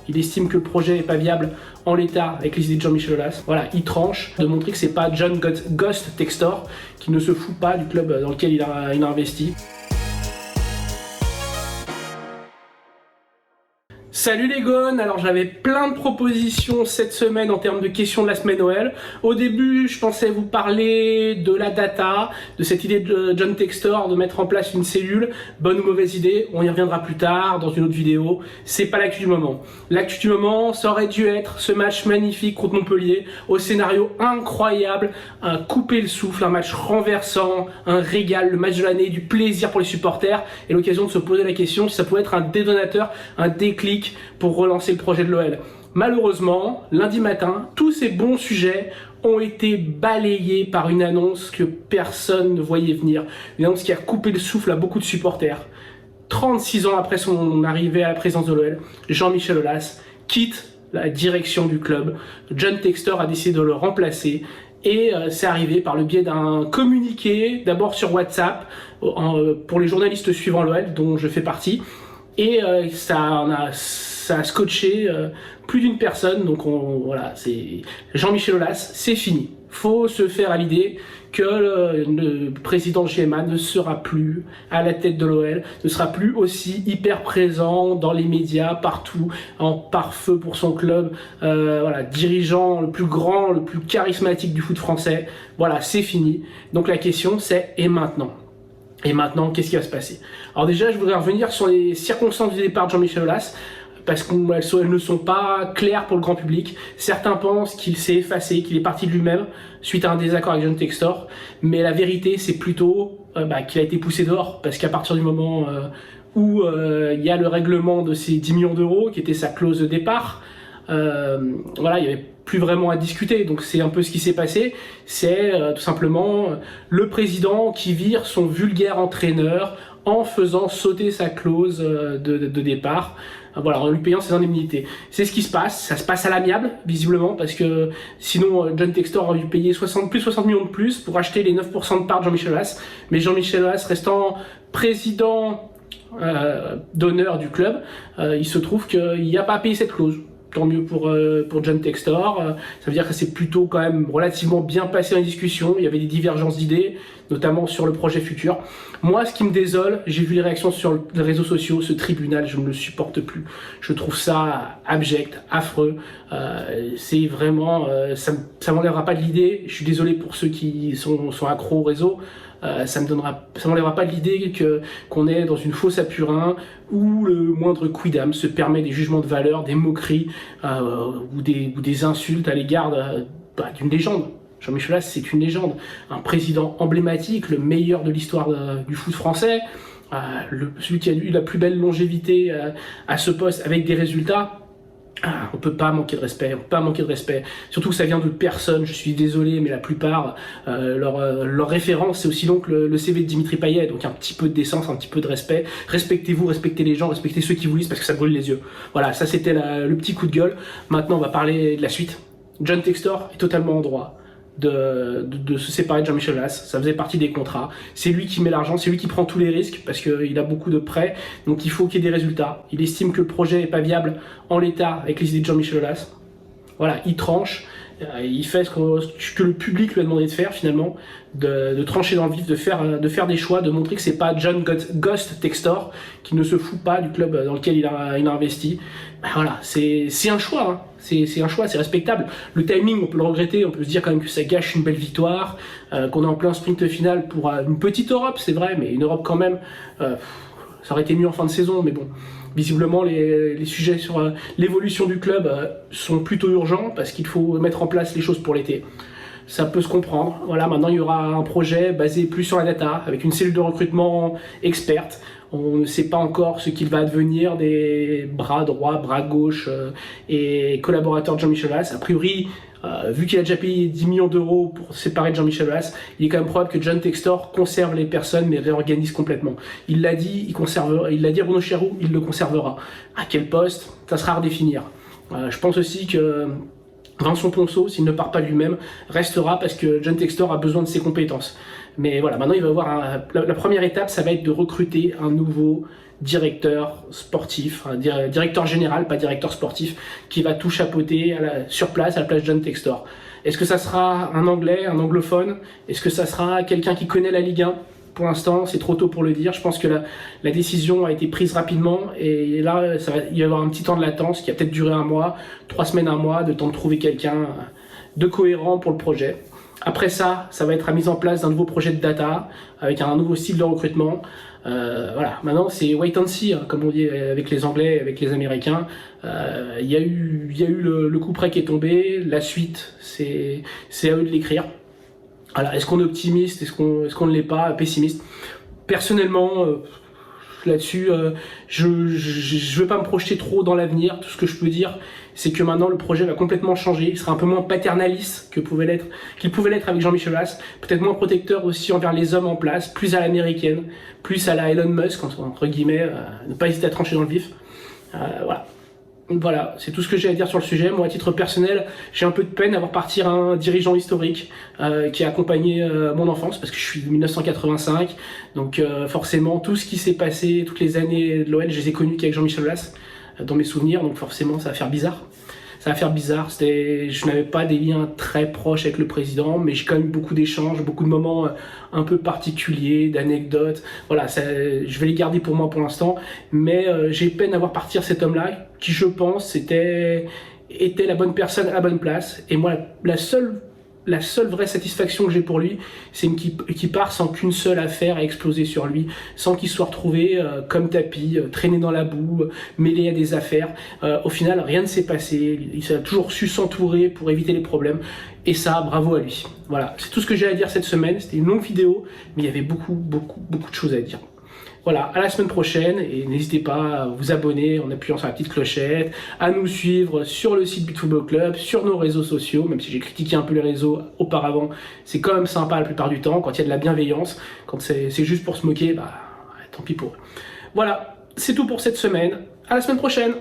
il estime que le projet n'est pas viable en l'état avec les idées de Jean-Michel Aulas. Voilà, il tranche de montrer que c'est pas John Ghost Textor qui ne se fout pas du club dans lequel il a investi. Salut les gones, alors j'avais plein de propositions cette semaine en termes de questions de la semaine Noël. Au début, je pensais vous parler de la data, de cette idée de John Textor de mettre en place une cellule. Bonne ou mauvaise idée, on y reviendra plus tard dans une autre vidéo. C'est pas l'actu du moment. L'actu du moment, ça aurait dû être ce match magnifique contre Montpellier, au scénario incroyable, un couper le souffle, un match renversant, un régal, le match de l'année, du plaisir pour les supporters et l'occasion de se poser la question si ça pouvait être un détonateur, un déclic pour relancer le projet de l'OL. Malheureusement, lundi matin, tous ces bons sujets ont été balayés par une annonce que personne ne voyait venir. Une annonce qui a coupé le souffle à beaucoup de supporters. 36 ans après son arrivée à la présidence de l'OL, Jean-Michel Aulas quitte la direction du club. John Textor a décidé de le remplacer. Et c'est arrivé par le biais d'un communiqué, d'abord sur WhatsApp, pour les journalistes suivant l'OL, dont je fais partie. Et ça a scotché plus d'une personne, donc voilà, c'est Jean-Michel Aulas, c'est fini. Faut se faire à l'idée que le président GMA ne sera plus à la tête de l'OL, ne sera plus aussi hyper présent dans les médias, partout, en pare-feu pour son club, voilà, dirigeant le plus grand, le plus charismatique du foot français. Voilà, c'est fini. Donc la question c'est, et maintenant ? Et maintenant, qu'est-ce qui va se passer? Alors déjà, je voudrais revenir sur les circonstances du départ de Jean-Michel Aulas, parce qu'elles ne sont pas claires pour le grand public. Certains pensent qu'il s'est effacé, qu'il est parti de lui-même suite à un désaccord avec John Textor, mais la vérité, c'est plutôt qu'il a été poussé dehors, parce qu'à partir du moment où il y a le règlement de ces 10 millions d'euros, qui était sa clause de départ, voilà, il n'y avait plus vraiment à discuter, donc c'est un peu ce qui s'est passé. C'est tout simplement le président qui vire son vulgaire entraîneur en faisant sauter sa clause de départ, voilà, en lui payant ses indemnités. C'est ce qui se passe, ça se passe à l'amiable visiblement, parce que sinon John Textor aurait dû payer 60 millions de plus pour acheter les 9% de part de Jean-Michel Aulas, mais Jean-Michel Aulas restant président d'honneur du club, il se trouve qu'il n'y a pas à payer cette clause. Tant mieux pour John Textor, ça veut dire que c'est plutôt quand même relativement bien passé dans les discussions, il y avait des divergences d'idées, notamment sur le projet futur. Moi, ce qui me désole, j'ai vu les réactions sur les réseaux sociaux, ce tribunal, je ne le supporte plus. Je trouve ça abject, affreux, c'est vraiment, ça m'enlèvera pas de l'idée, je suis désolé pour ceux qui sont accros au réseau, ça m'enlèvera pas de l'idée qu'on est dans une fosse à purin où le moindre quidam se permet des jugements de valeur, des moqueries ou des insultes à l'égard d'une légende. Jean-Michel Aulas, c'est une légende, un président emblématique, le meilleur de l'histoire du foot français, celui qui a eu la plus belle longévité à ce poste avec des résultats. On peut pas manquer de respect, surtout que ça vient de personnes, je suis désolé, mais la plupart, leur référence, c'est aussi donc le CV de Dimitri Payet, donc un petit peu de décence, un petit peu de respect, respectez-vous, respectez les gens, respectez ceux qui vous lisent parce que ça brûle les yeux. Voilà, ça c'était le petit coup de gueule. Maintenant on va parler de la suite. John Textor est totalement en droit de se séparer de Jean-Michel Aulas, ça faisait partie des contrats, c'est lui qui met l'argent, c'est lui qui prend tous les risques parce qu'il a beaucoup de prêts, donc il faut qu'il y ait des résultats. Il estime que le projet n'est pas viable en l'état avec les idées de Jean-Michel Aulas. Voilà, il tranche, il fait ce que le public lui a demandé de faire finalement, de trancher dans le vif, de faire des choix, de montrer que c'est pas John Ghost Textor qui ne se fout pas du club dans lequel il a investi. Voilà, c'est un choix, hein. C'est un choix, c'est respectable. Le timing, on peut le regretter, on peut se dire quand même que ça gâche une belle victoire, qu'on est en plein sprint final pour une petite Europe, c'est vrai, mais une Europe quand même, ça aurait été mieux en fin de saison, mais bon. Visiblement, les sujets sur l'évolution du club sont plutôt urgents parce qu'il faut mettre en place les choses pour l'été. Ça peut se comprendre. Voilà, maintenant il y aura un projet basé plus sur la data, avec une cellule de recrutement experte. On ne sait pas encore ce qu'il va advenir des bras droits, bras gauche et collaborateurs de Jean-Michel Aulas. A priori, vu qu'il a déjà payé 10 millions d'euros pour se séparer de Jean-Michel Aulas, il est quand même probable que John Textor conserve les personnes mais réorganise complètement. Il l'a dit, il l'a dit à Bruno Chéroux, il le conservera. À quel poste? Ça sera à redéfinir. Je pense aussi que Vincent Ponceau, s'il ne part pas lui-même, restera parce que John Textor a besoin de ses compétences. Mais voilà, maintenant il va y avoir la première étape, ça va être de recruter un nouveau directeur sportif, un directeur général, pas directeur sportif, qui va tout chapeauter sur place à la place de John Textor. Est-ce que ça sera un anglais, un anglophone? Est-ce que ça sera quelqu'un qui connaît la Ligue 1? Pour l'instant, c'est trop tôt pour le dire. Je pense que la décision a été prise rapidement et là, il va y avoir un petit temps de latence qui va peut-être durer un mois, 3 semaines, un mois, de temps de trouver quelqu'un de cohérent pour le projet. Après ça va être la mise en place d'un nouveau projet de data avec un nouveau style de recrutement. Voilà, maintenant c'est wait and see, hein, comme on dit avec les Anglais, avec les Américains. Il y a eu le coup près qui est tombé. La suite, c'est à eux de l'écrire. Voilà, est-ce qu'on est optimiste, est-ce qu'on ne l'est pas, pessimiste? Personnellement, là-dessus, je veux pas me projeter trop dans l'avenir. Tout ce que je peux dire, c'est que maintenant le projet va complètement changer. Il sera un peu moins paternaliste qu'il pouvait l'être avec Jean-Michel Aulas. Peut-être moins protecteur aussi envers les hommes en place, plus à l'américaine, plus à la Elon Musk, entre guillemets, ne pas hésiter à trancher dans le vif. Voilà. Voilà, c'est tout ce que j'ai à dire sur le sujet. Moi, à titre personnel, j'ai un peu de peine à voir partir un dirigeant historique qui a accompagné mon enfance, parce que je suis de 1985, donc forcément, tout ce qui s'est passé, toutes les années de l'OL, je les ai connues qu'avec Jean-Michel Aulas, dans mes souvenirs, donc forcément, ça va faire bizarre. Je n'avais pas des liens très proches avec le président, mais j'ai quand même eu beaucoup d'échanges, beaucoup de moments un peu particuliers, d'anecdotes. Voilà, je vais les garder pour moi pour l'instant, mais j'ai peine à voir partir cet homme-là, qui je pense était la bonne personne à la bonne place. Et moi, la seule vraie satisfaction que j'ai pour lui, c'est qu'il part sans qu'une seule affaire ait explosé sur lui, sans qu'il soit retrouvé comme tapis, traîné dans la boue, mêlé à des affaires. Au final, rien ne s'est passé. Il a toujours su s'entourer pour éviter les problèmes. Et ça, bravo à lui. Voilà, c'est tout ce que j'ai à dire cette semaine. C'était une longue vidéo, mais il y avait beaucoup de choses à dire. Voilà, à la semaine prochaine et n'hésitez pas à vous abonner en appuyant sur la petite clochette, à nous suivre sur le site But Football Club, sur nos réseaux sociaux, même si j'ai critiqué un peu les réseaux auparavant, c'est quand même sympa la plupart du temps, quand il y a de la bienveillance, quand c'est juste pour se moquer, bah tant pis pour eux. Voilà, c'est tout pour cette semaine, à la semaine prochaine.